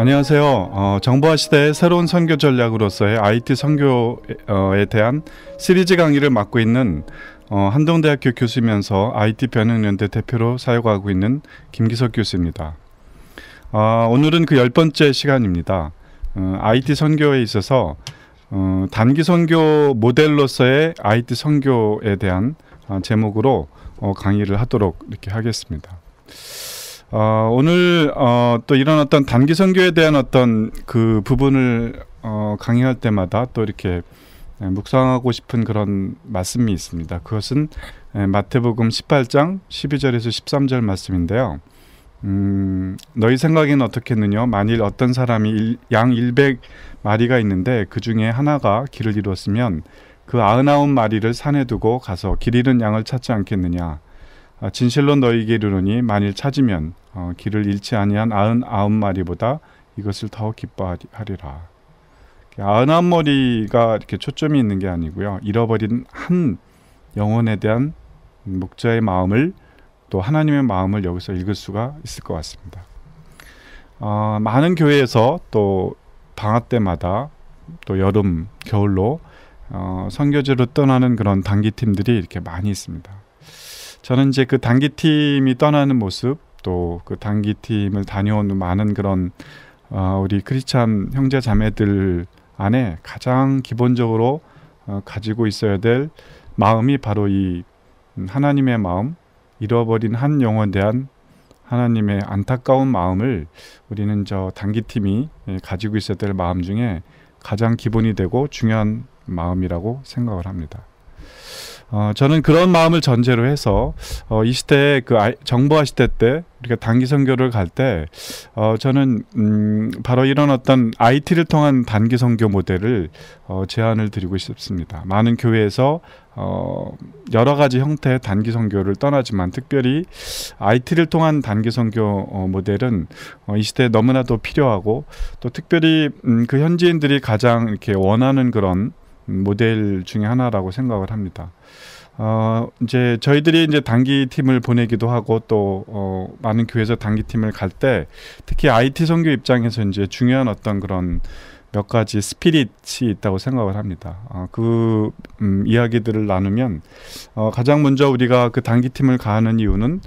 안녕하세요. 정보화 시대의 새로운 선교 전략으로서의 IT 선교에 대한 시리즈 강의를 맡고 있는 한동대학교 교수이면서 IT 변형연대 대표로 사역하고 있는 김기석 교수입니다. 오늘은 그 10번째 시간입니다. IT 선교에 있어서 단기 선교 모델로서의 IT 선교에 대한 제목으로 강의를 하도록 이렇게 하겠습니다. 오늘 또 이런 어떤 단기 선교에 대한 어떤 그 부분을 강의할 때마다 또 이렇게 묵상하고 싶은 그런 말씀이 있습니다. 그것은 마태복음 18장 12절에서 13절 말씀인데요. 너희 생각에는 어떻겠느냐? 만일 어떤 사람이 양 100마리가 있는데 그 중에 하나가 길을 잃었으면 그 99마리를 산에 두고 가서 길 잃은 양을 찾지 않겠느냐? 진실로 너희에게 이르노니 만일 찾으면 길을 잃지 아니한 99마리보다 이것을 더 기뻐하리라. 99마리가 이렇게 초점이 있는 게 아니고요. 잃어버린 한 영혼에 대한 목자의 마음을, 또 하나님의 마음을 여기서 읽을 수가 있을 것 같습니다. 많은 교회에서 또 방학 때마다 또 여름, 겨울로 선교지로 떠나는 그런 단기팀들이 이렇게 많이 있습니다. 저는 이제 그 단기팀이 떠나는 모습, 또 그 단기팀을 다녀온 많은 그런 우리 크리스찬 형제 자매들 안에 가장 기본적으로 가지고 있어야 될 마음이 바로 이 하나님의 마음, 잃어버린 한 영혼에 대한 하나님의 안타까운 마음을 우리는 저 단기팀이 가지고 있어야 될 마음 중에 가장 기본이 되고 중요한 마음이라고 생각을 합니다. 저는 그런 마음을 전제로 해서 이 시대에 그 정보화 시대 때 우리가 단기 선교를 갈 때 저는 바로 이런 어떤 IT를 통한 단기 선교 모델을 제안을 드리고 싶습니다. 많은 교회에서 여러 가지 형태의 단기 선교를 떠나지만 특별히 IT를 통한 단기 선교 모델은 이 시대에 너무나도 필요하고 또 특별히 그 현지인들이 가장 이렇게 원하는 그런 모델 중에 하나라고 생각을 합니다. 이제 저희들이 이제 단기 팀을 보내기도 하고 또 많은 교회에서 단기 팀을 갈 때 특히 IT 선교 입장에서 이제 중요한 어떤 그런 몇 가지 스피릿이 있다고 생각을 합니다. 그 이야기들을 나누면 가장 먼저 우리가 그 단기 팀을 가는 이유는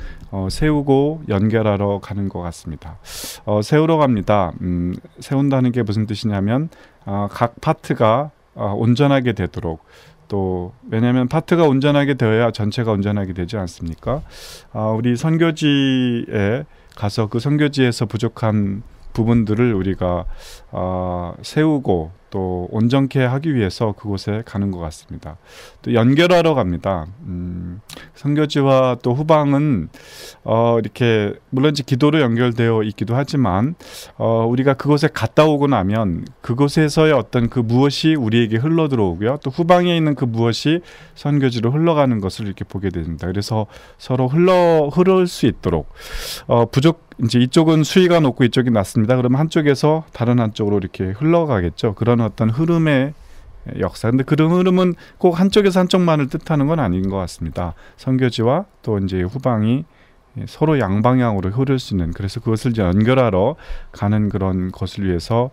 세우고 연결하러 가는 것 같습니다. 세우러 갑니다. 세운다는 게 무슨 뜻이냐면 각 파트가 온전하게 되도록, 또 왜냐하면 파트가 온전하게 되어야 전체가 온전하게 되지 않습니까? 우리 선교지에 가서 그 선교지에서 부족한 부분들을 우리가 세우고 또 온전케 하기 위해서 그곳에 가는 것 같습니다. 또 연결하러 갑니다. 선교지와 또 후방은 이렇게 물론 이제 기도로 연결되어 있기도 하지만 우리가 그곳에 갔다 오고 나면 그곳에서의 어떤 그 무엇이 우리에게 흘러 들어오고요. 또 후방에 있는 그 무엇이 선교지로 흘러가는 것을 이렇게 보게 됩니다. 그래서 서로 흐를 수 있도록 이제 이쪽은 수위가 높고 이쪽이 낮습니다. 그러면 한쪽에서 다른 한쪽으로 이렇게 흘러가겠죠. 그런 어떤 흐름의 역사. 근데 그런 흐름은 꼭 한쪽에서 한쪽만을 뜻하는 건 아닌 것 같습니다. 선교지와 또 이제 후방이 서로 양방향으로 흐를 수 있는, 그래서 그것을 이제 연결하러 가는 그런 것을 위해서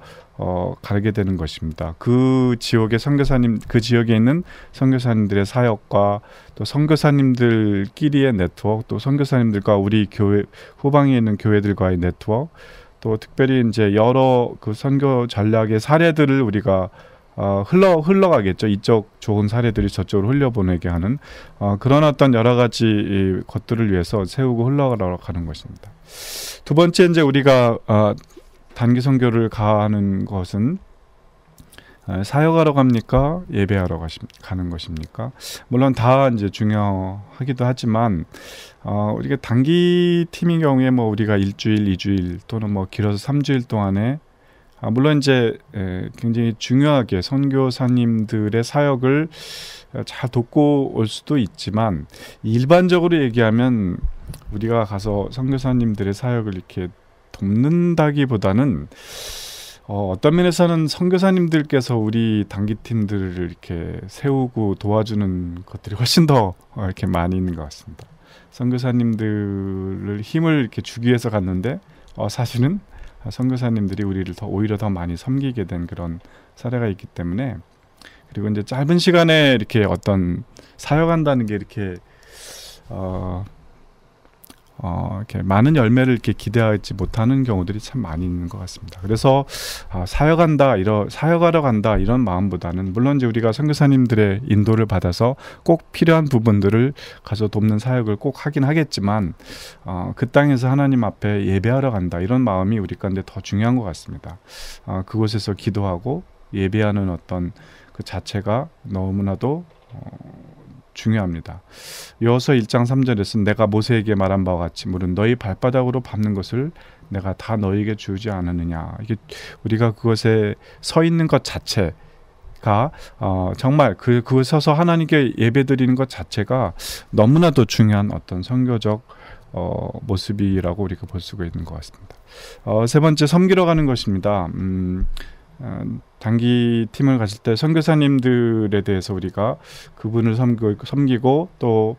가게 되는 것입니다. 그 지역의 선교사님, 그 지역에 있는 선교사님들의 사역과 또 선교사님들끼리의 네트워크, 또 선교사님들과 우리 교회 후방에 있는 교회들과의 네트워크, 또 특별히 이제 여러 그 선교 전략의 사례들을 우리가 흘러가겠죠. 이쪽 좋은 사례들이 저쪽으로 흘려보내게 하는 그런 어떤 여러 가지 것들을 위해서 세우고 흘러가러 가는 것입니다. 두 번째, 이제 우리가 단기 선교를 가는 것은 사역하러 갑니까? 예배하러 가는 것입니까? 물론 다 이제 중요하기도 하지만 우리가 단기 팀인 경우에 뭐 우리가 일주일, 2주일 또는 뭐 길어서 3주일 동안에 물론 이제 굉장히 중요하게 선교사님들의 사역을 잘 돕고 올 수도 있지만 일반적으로 얘기하면 우리가 가서 선교사님들의 사역을 이렇게 돕는다기보다는 어떤 면에서는 선교사님들께서 우리 단기팀들을 이렇게 세우고 도와주는 것들이 훨씬 더 이렇게 많이 있는 것 같습니다. 선교사님들을 힘을 이렇게 주기 위해서 갔는데 사실은 선교사님들이 우리를 오히려 더 많이 섬기게 된 그런 사례가 있기 때문에, 그리고 이제 짧은 시간에 이렇게 어떤 사역한다는 게 이렇게 이렇게 많은 열매를 이렇게 기대하지 못하는 경우들이 참 많이 있는 것 같습니다. 그래서 사역하러 간다 이런 마음보다는, 물론 이제 우리가 선교사님들의 인도를 받아서 꼭 필요한 부분들을 가서 돕는 사역을 꼭 하긴 하겠지만, 그 땅에서 하나님 앞에 예배하러 간다 이런 마음이 우리 가운데 더 중요한 것 같습니다. 그곳에서 기도하고 예배하는 어떤 그 자체가 너무나도 중요합니다. 여호수아 1장 3절에서 내가 모세에게 말한 바와 같이 물은 너희 발바닥으로 밟는 것을 내가 다 너희에게 주지 않았느냐. 이게 우리가 그것에 서 있는 것 자체가 정말 그곳에 서서 하나님께 예배드리는 것 자체가 너무나도 중요한 어떤 선교적 모습이라고 우리가 볼 수가 있는 것 같습니다. 세 번째, 섬기러 가는 것입니다. 단기 팀을 가실 때 선교사님들에 대해서 우리가 그분을 섬기고 또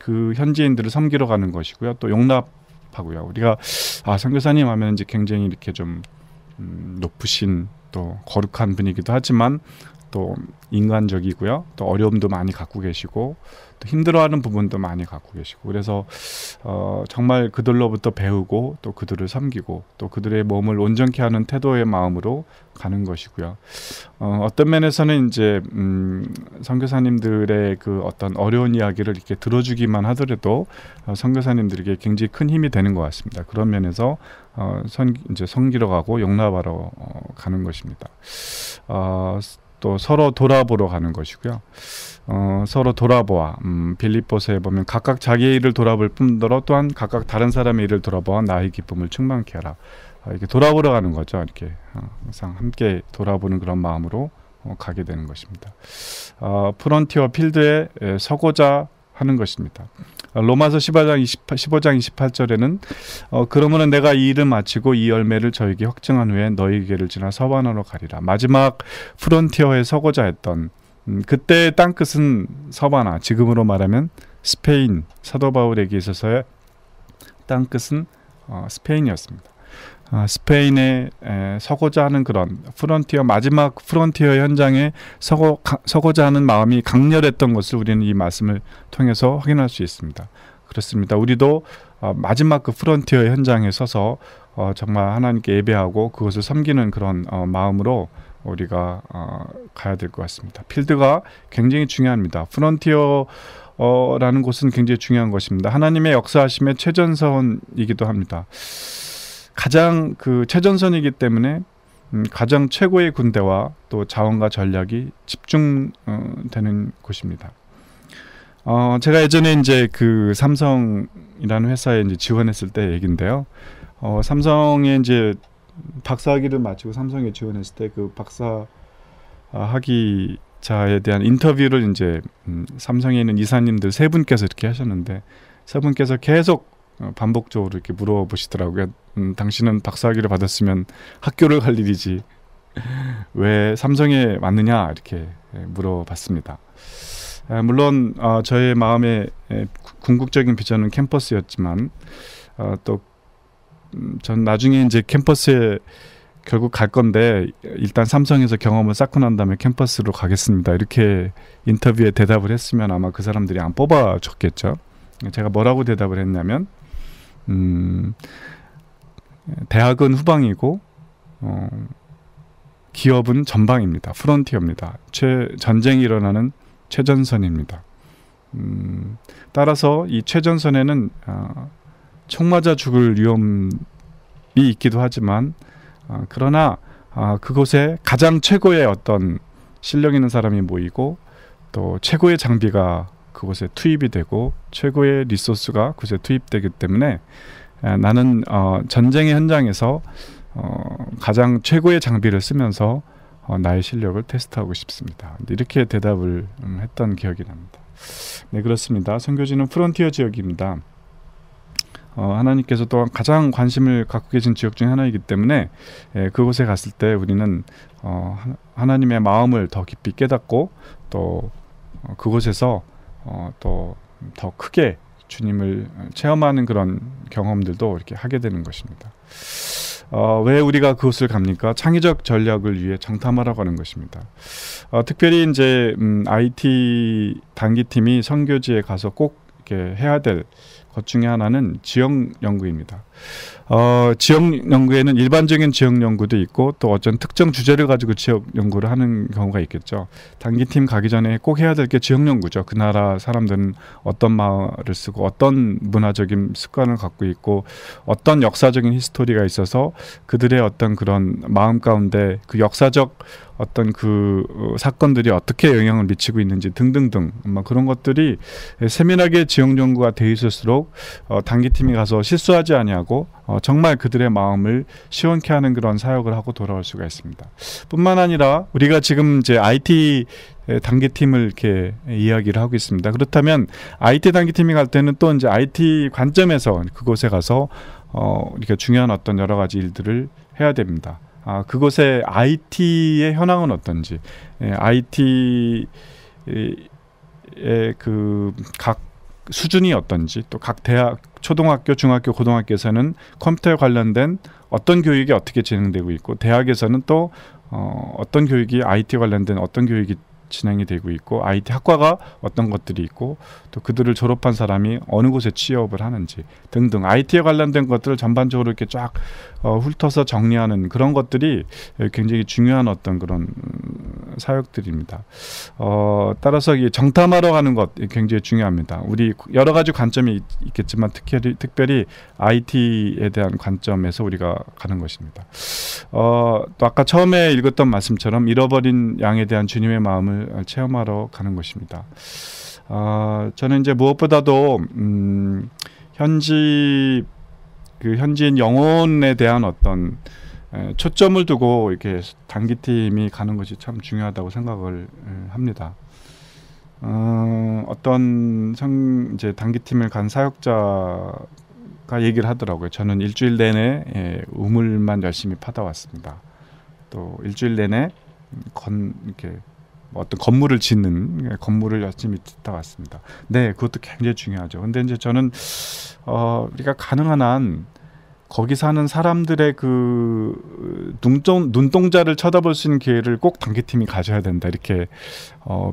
그 현지인들을 섬기러 가는 것이고요. 또 용납하고요. 우리가 선교사님 하면 이제 굉장히 이렇게 좀 높으신 또 거룩한 분이기도 하지만 또 인간적이고요. 또 어려움도 많이 갖고 계시고 또 힘들어하는 부분도 많이 갖고 계시고, 그래서 정말 그들로부터 배우고 또 그들을 섬기고 또 그들의 몸을 온전케 하는 태도의 마음으로 가는 것이고요. 어떤 면에서는 이제 선교사님들의 그 어떤 어려운 이야기를 이렇게 들어주기만 하더라도 선교사님들에게 굉장히 큰 힘이 되는 것 같습니다. 그런 면에서 이제 섬기러 가고 용납하러 가는 것입니다. 또 서로 돌아보러 가는 것이고요. 서로 돌아보아 빌립보서에 보면 각각 자기의 일을 돌아볼 뿐더러 또한 각각 다른 사람의 일을 돌아보아 나의 기쁨을 충만케 하라. 이렇게 돌아보러 가는 거죠. 이렇게 항상 함께 돌아보는 그런 마음으로 가게 되는 것입니다. 프론티어 필드에 서고자 하는 것입니다. 로마서 15장 28절에는 그러므로 내가 이 일을 마치고 이 열매를 저에게 확증한 후에 너희에게를 지나 서반으로 가리라. 마지막 프론티어에 서고자 했던 그때의 땅끝은 서바나, 지금으로 말하면 스페인, 사도 바울에게 있어서의 땅끝은 스페인이었습니다. 스페인에 서고자 하는 그런 프론티어, 마지막 프론티어 현장에 서고자 하는 마음이 강렬했던 것을 우리는 이 말씀을 통해서 확인할 수 있습니다. 그렇습니다. 우리도 마지막 그 프론티어 현장에 서서 정말 하나님께 예배하고 그것을 섬기는 그런 마음으로 우리가 가야 될 것 같습니다. 필드가 굉장히 중요합니다. 프론티어라는 곳은 굉장히 중요한 것입니다. 하나님의 역사하심의 최전선이기도 합니다. 가장 그 최전선이기 때문에 가장 최고의 군대와 또 자원과 전략이 집중되는 곳입니다. 제가 예전에 이제 그 삼성이라는 회사에 이제 지원했을 때 얘긴데요. 삼성에 이제 박사학위를 마치고 삼성에 지원했을 때 그 박사학위자에 대한 인터뷰를 이제 삼성에 있는 이사님들 세 분께서 이렇게 하셨는데, 세 분께서 계속 반복적으로 이렇게 물어보시더라고요. 당신은 박사학위를 받았으면 학교를 갈 일이지 왜 삼성에 왔느냐 이렇게 물어봤습니다. 물론 저의 마음의 궁극적인 비전은 캠퍼스였지만 또 전 나중에 이제 캠퍼스에 결국 갈 건데 일단 삼성에서 경험을 쌓고 난 다음에 캠퍼스로 가겠습니다. 이렇게 인터뷰에 대답을 했으면 아마 그 사람들이 안 뽑아줬겠죠. 제가 뭐라고 대답을 했냐면 대학은 후방이고 기업은 전방입니다. 프론티어입니다. 전쟁이 일어나는 최전선입니다. 따라서 이 최전선에는 총 맞아 죽을 위험이 있기도 하지만 그러나 그곳에 가장 최고의 어떤 실력 있는 사람이 모이고 또 최고의 장비가 그곳에 투입이 되고 최고의 리소스가 그곳에 투입되기 때문에 나는 전쟁의 현장에서 가장 최고의 장비를 쓰면서 나의 실력을 테스트하고 싶습니다. 이렇게 대답을 했던 기억이 납니다. 네, 그렇습니다. 선교지는 프론티어 지역입니다. 하나님께서 또한 가장 관심을 갖고 계신 지역 중에 하나이기 때문에 그곳에 갔을 때 우리는 하나님의 마음을 더 깊이 깨닫고 또 그곳에서 또 더 크게 주님을 체험하는 그런 경험들도 이렇게 하게 되는 것입니다. 왜 우리가 그곳을 갑니까? 창의적 전략을 위해 정탐하러 가는 것입니다. 특별히 이제 IT 단기팀이 선교지에 가서 꼭 이렇게 해야 될 것 중에 하나는 지역 연구입니다. 지역 연구에는 일반적인 지역 연구도 있고 또 어떤 특정 주제를 가지고 지역 연구를 하는 경우가 있겠죠. 단기팀 가기 전에 꼭 해야 될 게 지역 연구죠. 그 나라 사람들은 어떤 말을 쓰고 어떤 문화적인 습관을 갖고 있고 어떤 역사적인 히스토리가 있어서 그들의 어떤 그런 마음 가운데 그 역사적 어떤 그 사건들이 어떻게 영향을 미치고 있는지 등등등 그런 것들이 세밀하게 지역 연구가 돼 있을수록 단기팀이 가서 실수하지 아니하고 정말 그들의 마음을 시원케 하는 그런 사역을 하고 돌아올 수가 있습니다. 뿐만 아니라 우리가 지금 이제 IT 단기팀을 이렇게 이야기를 하고 있습니다. 그렇다면 IT 단기팀이 갈 때는 또 이제 IT 관점에서 그곳에 가서 이렇게 중요한 어떤 여러 가지 일들을 해야 됩니다. 그곳의 IT의 현황은 어떤지, IT의 그 각 수준이 어떤지, 또 각 대학, 초등학교, 중학교, 고등학교에서는 컴퓨터에 관련된 어떤 교육이 어떻게 진행되고 있고, 대학에서는 또 어떤 교육이 IT 관련된 어떤 교육이 진행이 되고 있고, IT 학과가 어떤 것들이 있고, 또 그들을 졸업한 사람이 어느 곳에 취업을 하는지 등등 IT에 관련된 것들을 전반적으로 이렇게 쫙 훑어서 정리하는 그런 것들이 굉장히 중요한 어떤 그런 사역들입니다. 따라서 이 정탐하러 가는 것 굉장히 중요합니다. 우리 여러 가지 관점이 있겠지만 특별히 IT에 대한 관점에서 우리가 가는 것입니다. 또 아까 처음에 읽었던 말씀처럼 잃어버린 양에 대한 주님의 마음을 체험하러 가는 것입니다. 저는 이제 무엇보다도 현지인 영혼에 대한 어떤 초점을 두고 이렇게 단기팀이 가는 것이 참 중요하다고 생각을 합니다. 어떤 이제 단기팀을 간 사역자가 얘기를 하더라고요. 저는 일주일 내내 우물만 열심히 파다 왔습니다. 또 일주일 내내 이렇게 어떤 건물을 짓는 건물을 열심히 짓다 왔습니다. 네, 그것도 굉장히 중요하죠. 근데 이제 저는 우리가 가능한 한 거기 사는 사람들의 그 눈동자를 쳐다볼 수 있는 기회를 꼭 단기팀이 가져야 된다. 이렇게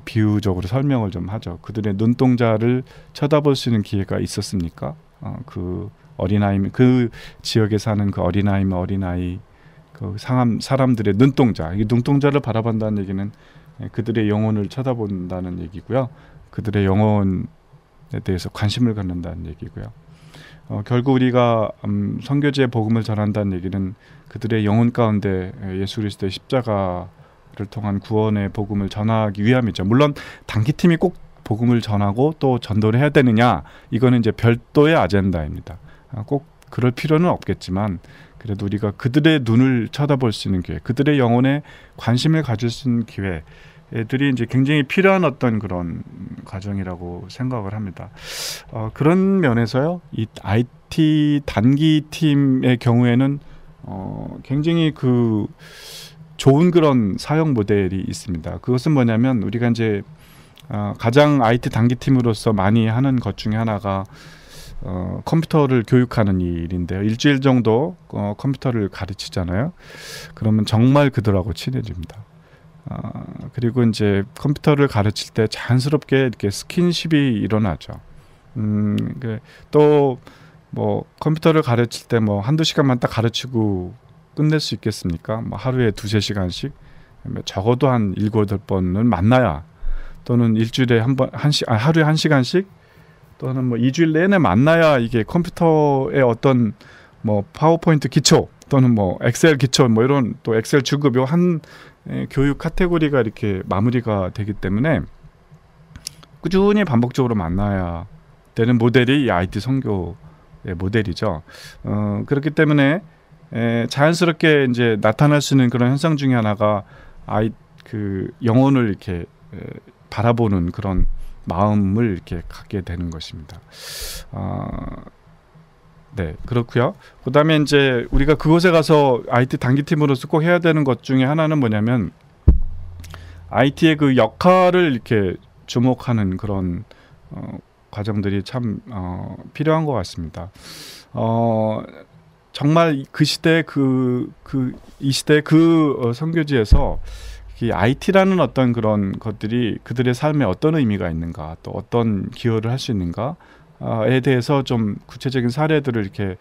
비유적으로 설명을 좀 하죠. 그들의 눈동자를 쳐다볼 수 있는 기회가 있었습니까? 그 어린아이, 그 지역에 사는 그 어린아이, 그 사람들의 눈동자, 이 눈동자를 바라본다는 얘기는 그들의 영혼을 쳐다본다는 얘기고요. 그들의 영혼에 대해서 관심을 갖는다는 얘기고요. 결국 우리가 선교지의 복음을 전한다는 얘기는 그들의 영혼 가운데 예수 그리스도의 십자가를 통한 구원의 복음을 전하기 위함이죠. 물론 단기팀이 꼭 복음을 전하고 또 전도를 해야 되느냐, 이거는 이제 별도의 아젠다입니다. 꼭 그럴 필요는 없겠지만 그래도 우리가 그들의 눈을 쳐다볼 수 있는 기회, 그들의 영혼에 관심을 가질 수 있는 기회들이 이제 굉장히 필요한 어떤 그런 과정이라고 생각을 합니다. 그런 면에서요, 이 IT 단기 팀의 경우에는 굉장히 그 좋은 그런 사역 모델이 있습니다. 그것은 뭐냐면 우리가 이제 가장 IT 단기 팀으로서 많이 하는 것 중에 하나가 컴퓨터를 교육하는 일인데요. 일주일 정도 컴퓨터를 가르치잖아요. 그러면 정말 그들하고 친해집니다. 그리고 이제 컴퓨터를 가르칠 때 자연스럽게 이렇게 스킨십이 일어나죠. 또 뭐 컴퓨터를 가르칠 때 뭐 한두 시간만 딱 가르치고 끝낼 수 있겠습니까? 뭐 하루에 2-3시간씩 적어도 한 7-8번은 만나야, 또는 일주일에 하루에 1시간씩, 또는 뭐 2주일 내내 만나야 이게 컴퓨터의 어떤 뭐 파워포인트 기초 또는 뭐 엑셀 기초 뭐 이런 또 엑셀 주급 요 한 교육 카테고리가 이렇게 마무리가 되기 때문에 꾸준히 반복적으로 만나야 되는 모델이 이 IT 선교의 모델이죠. 그렇기 때문에 자연스럽게 이제 나타날 수 있는 그런 현상 중에 하나가 그 영혼을 이렇게 바라보는 그런 마음을 이렇게 갖게 되는 것입니다. 네, 그렇고요. 그다음에 이제 우리가 그곳에 가서 IT 단기팀으로서 꼭 해야 되는 것 중에 하나는 뭐냐면 IT의 그 역할을 이렇게 주목하는 그런 과정들이 참 필요한 것 같습니다. 정말 그 시대 이 시대 선교지에서 이 IT라는 어떤 그런 것들이 그들의 삶에 어떤 의미가 있는가, 또 어떤 기여를 할 수 있는가에 대해서 좀 구체적인 사례들을 이렇게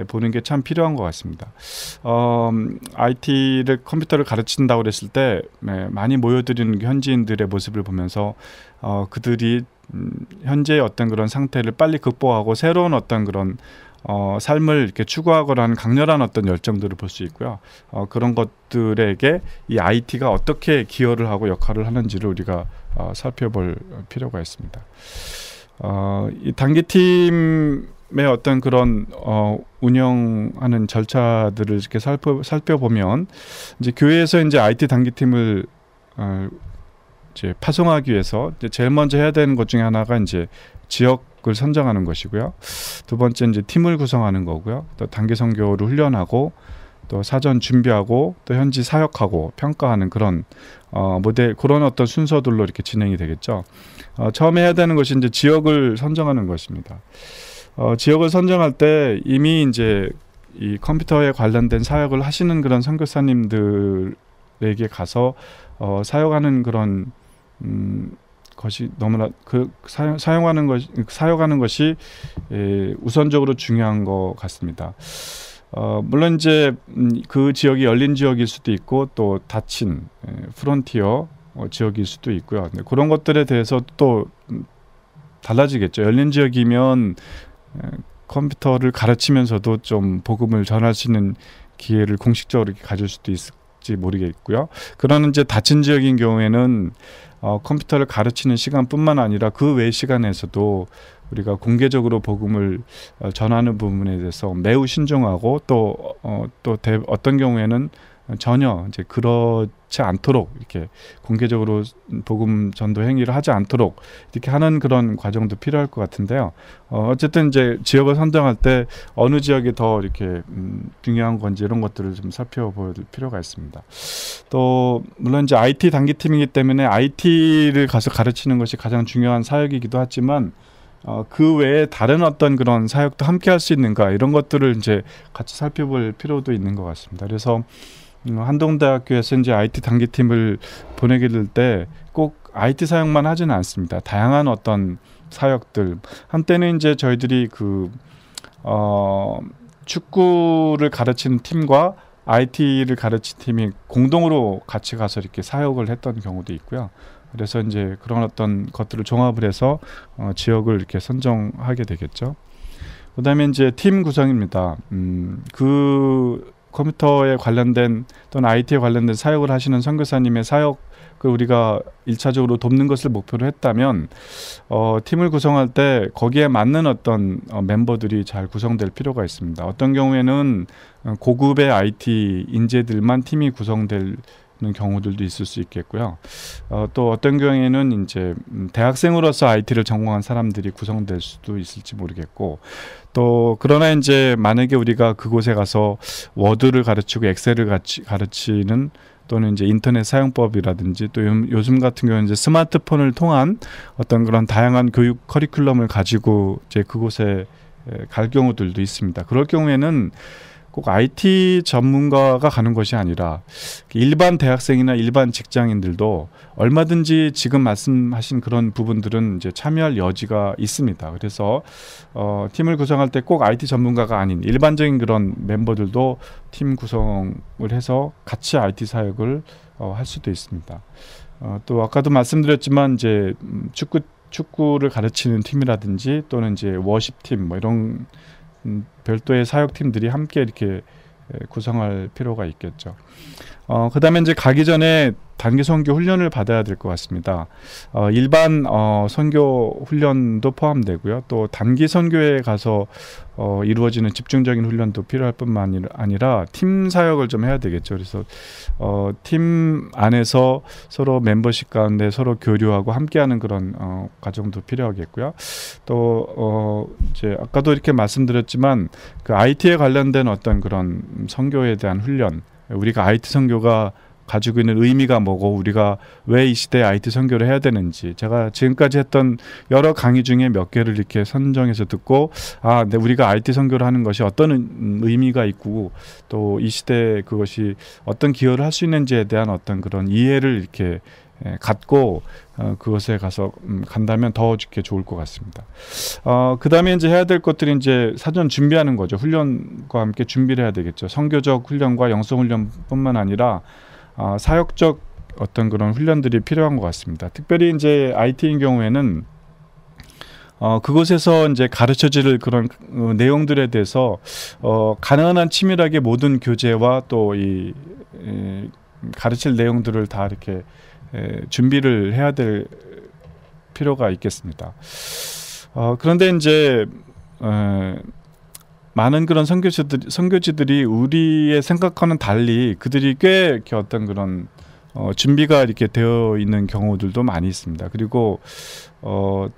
보는 게 참 필요한 것 같습니다. 컴퓨터를 가르친다고 그랬을 때 많이 모여드리는 현지인들의 모습을 보면서 그들이 현재의 어떤 그런 상태를 빨리 극복하고 새로운 어떤 그런 삶을 이렇게 추구하거나 하는 강렬한 어떤 열정들을 볼 수 있고요. 그런 것들에게 이 IT가 어떻게 기여를 하고 역할을 하는지를 우리가 살펴볼 필요가 있습니다. 이 단기팀의 어떤 그런 운영하는 절차들을 이렇게 살펴보면 이제 교회에서 이제 IT 단기팀을 이제 파송하기 위해서 이제 제일 먼저 해야 되는 것 중에 하나가 이제 지역을 선정하는 것이고요. 두 번째 이제 팀을 구성하는 거고요. 또 단기 선교를 훈련하고 또 사전 준비하고 또 현지 사역하고 평가하는 그런 그런 어떤 순서들로 이렇게 진행이 되겠죠. 처음에 해야 되는 것이 이제 지역을 선정하는 것입니다. 지역을 선정할 때 이미 이제 이 컴퓨터에 관련된 사역을 하시는 그런 선교사님들에게 가서 사역하는 그런 것이 너무나 사역하는 것이 우선적으로 중요한 것 같습니다. 물론 이제 그 지역이 열린 지역일 수도 있고 또 닫힌 프론티어 지역일 수도 있고요. 그런 것들에 대해서 또 달라지겠죠. 열린 지역이면 컴퓨터를 가르치면서도 좀 복음을 전할 수 있는 기회를 공식적으로 이렇게 가질 수도 있을지 모르겠고요. 그런 이제 닫힌 지역인 경우에는 컴퓨터를 가르치는 시간뿐만 아니라 그 외 시간에서도 우리가 공개적으로 복음을 전하는 부분에 대해서 매우 신중하고 또 어떤 경우에는 전혀 이제 그렇지 않도록 이렇게 공개적으로 복음 전도 행위를 하지 않도록 이렇게 하는 그런 과정도 필요할 것 같은데요. 어쨌든 이제 지역을 선정할 때 어느 지역이 더 이렇게 중요한 건지 이런 것들을 좀 살펴볼 필요가 있습니다. 또 물론 이제 IT 단기팀이기 때문에 IT를 가서 가르치는 것이 가장 중요한 사역이기도 하지만 그 외에 다른 어떤 그런 사역도 함께 할 수 있는가 이런 것들을 이제 같이 살펴볼 필요도 있는 것 같습니다. 그래서 한동대학교에서 이제 IT 단기팀을 보내게 될 때 꼭 IT 사역만 하지는 않습니다. 다양한 어떤 사역들 한때는 이제 저희들이 축구를 가르치는 팀과 IT를 가르치는 팀이 공동으로 같이 가서 이렇게 사역을 했던 경우도 있고요. 그래서 이제 그런 어떤 것들을 종합을 해서 지역을 이렇게 선정하게 되겠죠. 그다음에 이제 팀 구성입니다. 컴퓨터에 관련된 또는 IT에 관련된 사역을 하시는 선교사님의 사역을 우리가 1차적으로 돕는 것을 목표로 했다면 팀을 구성할 때 거기에 맞는 어떤 멤버들이 잘 구성될 필요가 있습니다. 어떤 경우에는 고급의 IT 인재들만 팀이 구성될 경우들도 있을 수 있겠고요. 또 어떤 경우에는 이제 대학생으로서 IT를 전공한 사람들이 구성될 수도 있을지 모르겠고, 또 그러나 이제 만약에 우리가 그곳에 가서 워드를 가르치고 엑셀을 가르치는 또는 이제 인터넷 사용법이라든지 또 요즘 같은 경우는 이제 스마트폰을 통한 어떤 그런 다양한 교육 커리큘럼을 가지고 이제 그곳에 갈 경우들도 있습니다. 그럴 경우에는 꼭 IT 전문가가 가는 것이 아니라 일반 대학생이나 일반 직장인들도 얼마든지 지금 말씀하신 그런 부분들은 이제 참여할 여지가 있습니다. 그래서 팀을 구성할 때 꼭 IT 전문가가 아닌 일반적인 그런 멤버들도 팀 구성을 해서 같이 IT 사역을 할 수도 있습니다. 또 아까도 말씀드렸지만 이제 축구를 가르치는 팀이라든지 또는 이제 워십 팀 뭐 이런 별도의 사역팀들이 함께 이렇게 구성할 필요가 있겠죠. 그다음에 이제 가기 전에 단기 선교 훈련을 받아야 될 것 같습니다. 일반 선교 훈련도 포함되고요. 또 단기 선교에 가서 이루어지는 집중적인 훈련도 필요할 뿐만 아니라 팀 사역을 좀 해야 되겠죠. 그래서 팀 안에서 서로 멤버십 가운데 서로 교류하고 함께하는 그런 과정도 필요하겠고요. 또 이제 아까도 이렇게 말씀드렸지만 그 IT에 관련된 어떤 그런 선교에 대한 훈련, 우리가 IT 선교가 가지고 있는 의미가 뭐고 우리가 왜 이 시대에 IT 선교를 해야 되는지 제가 지금까지 했던 여러 강의 중에 몇 개를 이렇게 선정해서 듣고 네, 우리가 IT 선교를 하는 것이 어떤 의미가 있고 또 이 시대에 그것이 어떤 기여를 할 수 있는지에 대한 어떤 그런 이해를 이렇게 갖고 그것에 가서 간다면 더 이렇게 좋을 것 같습니다. 그 다음에 이제 해야 될 것들이 이제 사전 준비하는 거죠. 훈련과 함께 준비를 해야 되겠죠. 선교적 훈련과 영성 훈련뿐만 아니라 사역적 어떤 그런 훈련들이 필요한 것 같습니다. 특별히 이제 IT인 경우에는 그곳에서 이제 가르쳐질 그런 내용들에 대해서 가능한 치밀하게 모든 교재와 또 이 가르칠 내용들을 다 이렇게 준비를 해야 될 필요가 있겠습니다. 그런데 이제 많은 그런 선교지들이 우리의 생각과는 달리 그들이 꽤 이렇게 어떤 그런 준비가 이렇게 되어 있는 경우들도 많이 있습니다. 그리고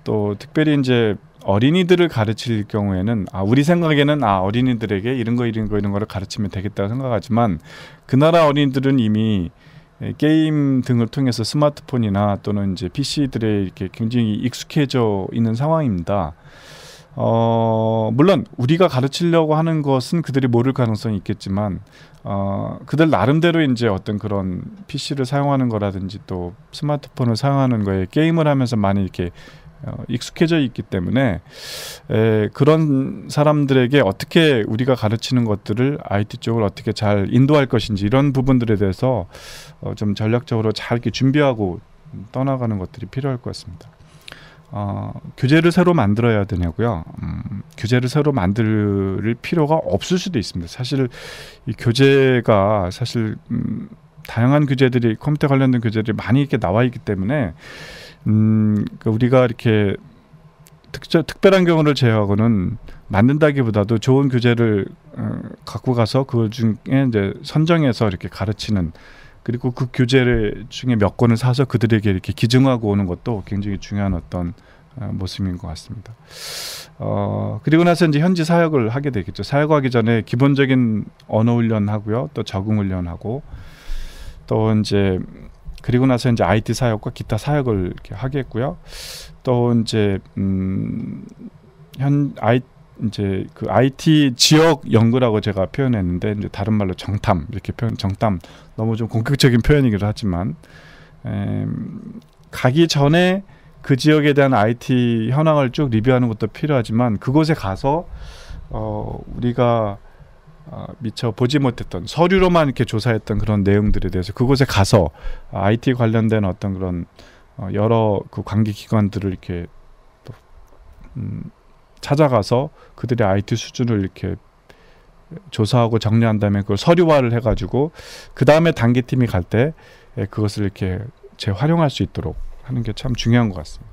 또 특별히 이제 어린이들을 가르칠 경우에는 우리 생각에는 어린이들에게 이런 거를 가르치면 되겠다고 생각하지만 그 나라 어린이들은 이미 게임 등을 통해서 스마트폰이나 또는 이제 PC들에 이렇게 굉장히 익숙해져 있는 상황입니다. 물론 우리가 가르치려고 하는 것은 그들이 모를 가능성이 있겠지만 그들 나름대로 이제 어떤 그런 PC를 사용하는 거라든지 또 스마트폰을 사용하는 거에 게임을 하면서 많이 이렇게 익숙해져 있기 때문에 그런 사람들에게 어떻게 우리가 가르치는 것들을 IT 쪽을 어떻게 잘 인도할 것인지 이런 부분들에 대해서 좀 전략적으로 잘 이렇게 준비하고 떠나가는 것들이 필요할 것 같습니다. 교재를 새로 만들어야 되냐고요? 교재를 새로 만들 필요가 없을 수도 있습니다. 사실 이 교재가 사실 다양한 교재들이 컴퓨터 관련된 교재들이 많이 이렇게 나와 있기 때문에 우리가 이렇게 특별한 경우를 제외하고는 만든다기보다도 좋은 교재를 갖고 가서 그 중에 이제 선정해서 이렇게 가르치는 그리고 그 교재 중에 몇 권을 사서 그들에게 이렇게 기증하고 오는 것도 굉장히 중요한 어떤 모습인 것 같습니다. 그리고 나서 이제 현지 사역을 하게 되겠죠. 사역하기 전에 기본적인 언어 훈련하고요, 또 적응 훈련하고 또 이제 그리고 나서 이제 IT 사역과 기타 사역을 이렇게 하겠고요. 또 이제 이제 그 IT 지역 연구라고 제가 표현했는데 이제 다른 말로 정탐 이렇게 정탐 너무 좀 공격적인 표현이기도 하지만 가기 전에 그 지역에 대한 IT 현황을 쭉 리뷰하는 것도 필요하지만 그곳에 가서 우리가 미처 보지 못했던 서류로만 이렇게 조사했던 그런 내용들에 대해서 그곳에 가서 IT 관련된 어떤 그런 여러 그 관계 기관들을 이렇게 또 찾아가서 그들의 IT 수준을 이렇게 조사하고 정리한 다음에 그걸 서류화를 해가지고 그 다음에 단계팀이 갈 때 그것을 이렇게 재활용할 수 있도록 하는 게 참 중요한 것 같습니다.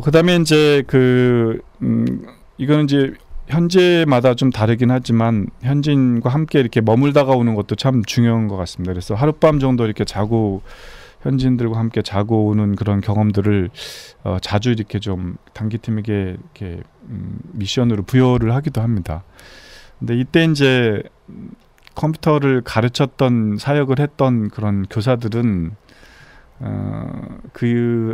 그 다음에 이제 이거는 이제 현지마다 좀 다르긴 하지만 현지인과 함께 이렇게 머물다가 오는 것도 참 중요한 것 같습니다. 그래서 하룻밤 정도 이렇게 자고 현지인들과 함께 자고 오는 그런 경험들을 자주 이렇게 좀 단기팀에게 이렇게 미션으로 부여를 하기도 합니다. 근데 이때 이제 컴퓨터를 가르쳤던 사역을 했던 그런 교사들은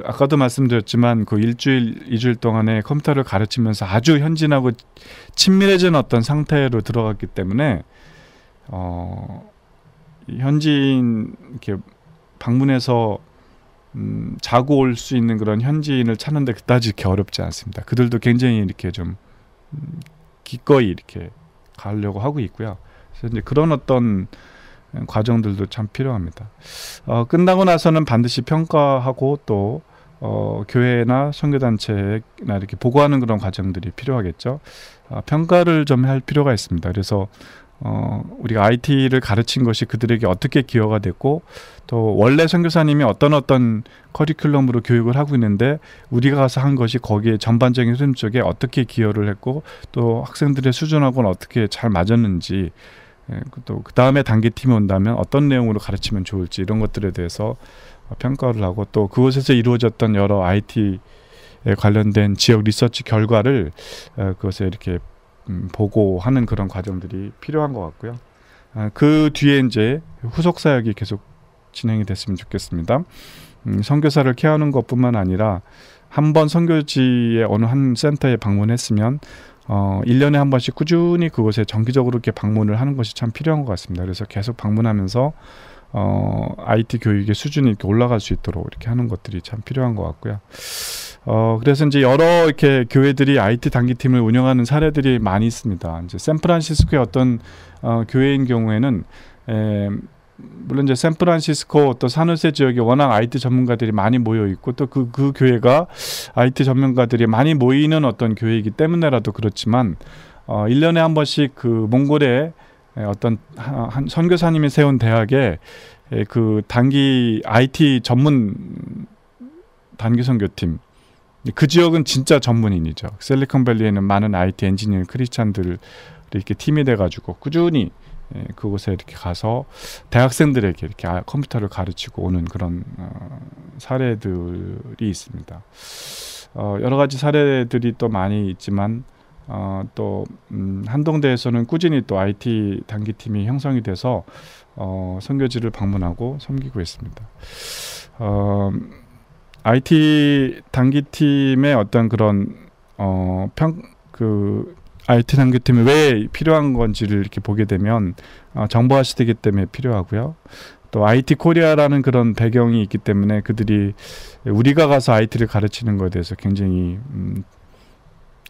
아까도 말씀드렸지만 그 일주일, 2주일 동안에 컴퓨터를 가르치면서 아주 현지인하고 친밀해진 어떤 상태로 들어갔기 때문에 현지인 이렇게 방문해서 자고 올 수 있는 그런 현지인을 찾는데 그다지 이렇게 어렵지 않습니다. 그들도 굉장히 이렇게 좀 기꺼이 이렇게 가려고 하고 있고요. 그래서 이제 그런 어떤 과정들도 참 필요합니다. 끝나고 나서는 반드시 평가하고 또 교회나 선교단체나 이렇게 보고하는 그런 과정들이 필요하겠죠. 평가를 좀 할 필요가 있습니다. 그래서 우리가 IT를 가르친 것이 그들에게 어떻게 기여가 됐고 또 원래 선교사님이 어떤 커리큘럼으로 교육을 하고 있는데 우리가 가서 한 것이 거기에 전반적인 흐름 쪽에 어떻게 기여를 했고 또 학생들의 수준하고는 어떻게 잘 맞았는지 또 그 다음에 단계팀이 온다면 어떤 내용으로 가르치면 좋을지 이런 것들에 대해서 평가를 하고 또 그곳에서 이루어졌던 여러 IT에 관련된 지역 리서치 결과를 그것에 이렇게 보고하는 그런 과정들이 필요한 것 같고요. 그 뒤에 이제 후속 사역이 계속 진행이 됐으면 좋겠습니다. 선교사를 케어하는 것뿐만 아니라 한번 선교지의 어느 한 센터에 방문했으면 1년에 한 번씩 꾸준히 그곳에 정기적으로 이렇게 방문을 하는 것이 참 필요한 것 같습니다. 그래서 계속 방문하면서 IT 교육의 수준이 이렇게 올라갈 수 있도록 이렇게 하는 것들이 참 필요한 것 같고요. 그래서 이제 여러 이렇게 교회들이 IT 단기팀을 운영하는 사례들이 많이 있습니다. 이제 샌프란시스코의 어떤 교회인 경우에는 물론 이제 샌프란시스코 또 산호세 지역에 워낙 IT 전문가들이 많이 모여 있고 또 그 교회가 IT 전문가들이 많이 모이는 어떤 교회이기 때문에라도 그렇지만 1년에 한 번씩 그 몽골의 어떤 한 선교사님이 세운 대학에 그 단기 IT 전문 단기 선교팀, 그 지역은 진짜 전문인이죠. 실리콘밸리에는 많은 IT 엔지니어 크리스찬들이 이렇게 팀이 돼가지고 꾸준히 그곳에 이렇게 가서 대학생들에게 이렇게 컴퓨터를 가르치고 오는 그런 사례들이 있습니다. 여러 가지 사례들이 또 많이 있지만 또 한동대에서는 꾸준히 또 IT 단기팀이 형성이 돼서 선교지를 방문하고 섬기고 있습니다. IT 단기팀의 어떤 그런 IT 단기팀이 왜 필요한 건지를 이렇게 보게 되면 정보화 시대이기 때문에 필요하고요. 또 IT 코리아라는 그런 배경이 있기 때문에 그들이 우리가 가서 IT를 가르치는 것에 대해서 굉장히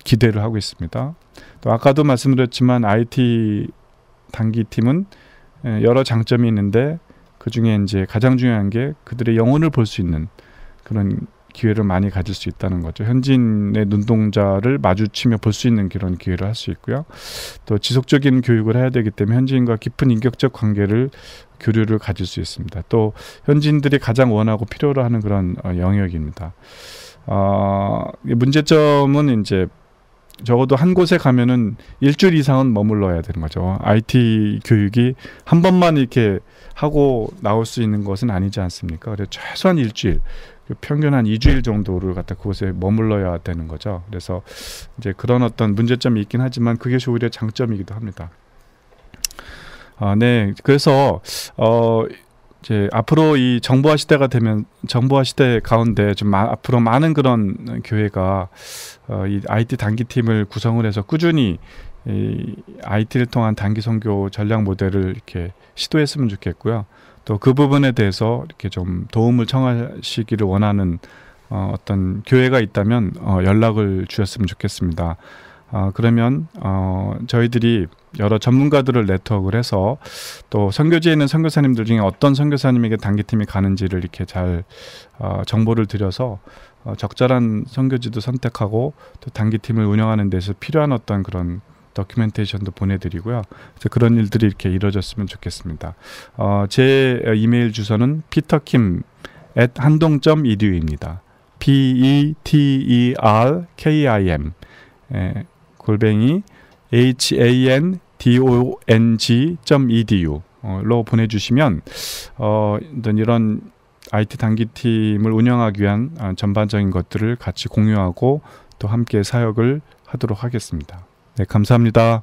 기대를 하고 있습니다. 또 아까도 말씀드렸지만 IT 단기팀은 여러 장점이 있는데 그 중에 이제 가장 중요한 게 그들의 영혼을 볼 수 있는 그런 기회를 많이 가질 수 있다는 거죠. 현지인의 눈동자를 마주치며 볼 수 있는 그런 기회를 할 수 있고요. 또 지속적인 교육을 해야 되기 때문에 현지인과 깊은 인격적 관계를 교류를 가질 수 있습니다. 또 현지인들이 가장 원하고 필요로 하는 그런 영역입니다. 문제점은 이제 적어도 한 곳에 가면은 일주일 이상은 머물러야 되는 거죠. IT 교육이 한 번만 이렇게 하고 나올 수 있는 것은 아니지 않습니까? 그래서 최소한 일주일, 평균 한 2주일 정도를 갖다 그곳에 머물러야 되는 거죠. 그래서 이제 그런 어떤 문제점이 있긴 하지만 그게 오히려 장점이기도 합니다. 네, 그래서 이제 앞으로 이 정보화 시대가 되면 정보화 시대 가운데 좀 앞으로 많은 그런 교회가 이 IT 단기팀을 구성을 해서 꾸준히 이 IT를 통한 단기 선교 전략 모델을 이렇게 시도했으면 좋겠고요. 또 그 부분에 대해서 이렇게 좀 도움을 청하시기를 원하는 어떤 교회가 있다면 연락을 주셨으면 좋겠습니다. 그러면 저희들이 여러 전문가들을 네트워크를 해서 또 선교지에 있는 선교사님들 중에 어떤 선교사님에게 단기팀이 가는지를 이렇게 잘 정보를 드려서 적절한 선교지도 선택하고 또 단기팀을 운영하는 데서 필요한 어떤 그런 도큐멘테이션도 보내드리고요. 그런 일들이 이렇게 이루어졌으면 좋겠습니다. 제 이메일 주소는 peterkim@handong.edu입니다. peterkim @ handong.edu 로 보내주시면 이런 IT 단기팀을 운영하기 위한 전반적인 것들을 같이 공유하고 또 함께 사역을 하도록 하겠습니다. 네, 감사합니다.